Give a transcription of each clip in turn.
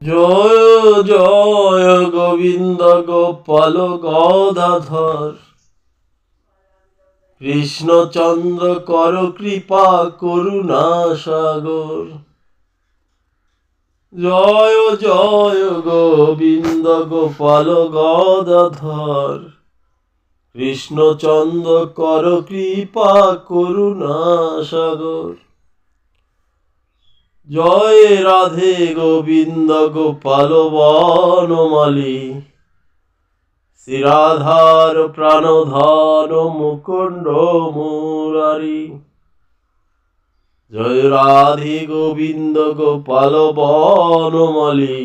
জয় জয় গোবিন্দ গোপাল গদাধর, কৃষ্ণচন্দ্র কর কৃপা করুণা সাগর। জয় জয় গোবিন্দ গোপাল গদাধর, কৃষ্ণচন্দ্র কর কৃপা করুণা সাগর। জয় রাধে গোবিন্দ গোপাল বনমালী, শ্রী রাধার প্রাণধন মুকুন্দ মুরারি। জয় রাধে গোবিন্দ গোপাল বনমালী,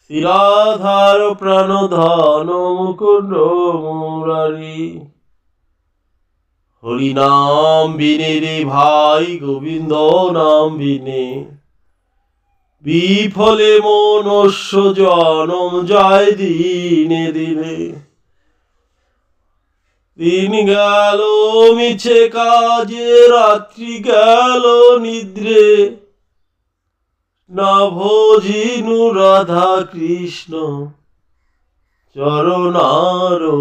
শ্রী রাধার প্রাণধন মুকুন্দ মুরারি। হরি নাম বিনে রে ভাই গোবিন্দ নাম বিনে, বিফলে মনুষ্য জনম যায় দিনে দিনে। দিন গেল মিছে কাজে, রাত্রি গেল নিদ্রে, না ভজিনু রাধা কৃষ্ণ চরণারবিন্দে।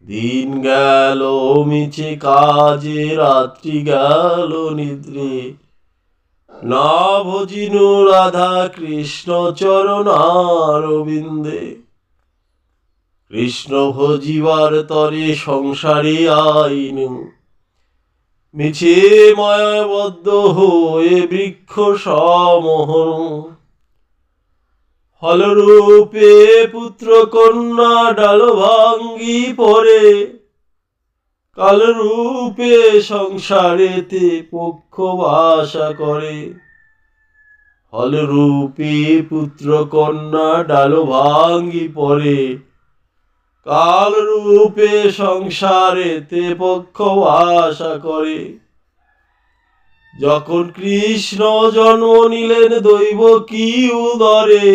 দিন গেল মিছে কাজে, রাত্রি গেল নিদ্রে, না ভজিনু রাধা কৃষ্ণ চরণারবিন্দে। কৃষ্ণ ভজিবার তরে সংসারে আইনু, মিছে মায়াবদ্ধ হয়ে বৃক্ষ সমোহন। ফলরূপে পুত্র কন্যা ডাল ভাঙ্গি পড়ে, কালরূপে সংসারেতে পক্ষ বাসা করে। ফলরূপে পুত্র কন্যা ডাল ভাঙ্গি পড়ে, কালরূপে সংসারেতে পক্ষ বাসা করে। যখন কৃষ্ণ জন্ম নিলেন দৈব কি উদরে,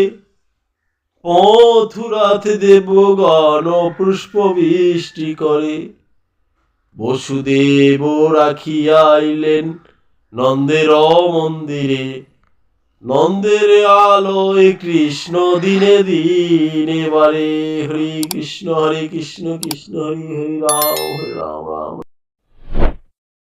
মথুরাতে দেবগণ পুষ্প বৃষ্টি করে। বসুদেব রাখিয়া আইলেন নন্দের মন্দিরে, নন্দের আলোয় কৃষ্ণ দিনে দিনে বারে। হরে কৃষ্ণ কৃষ্ণ হরি হরি, রাম রাম রাম।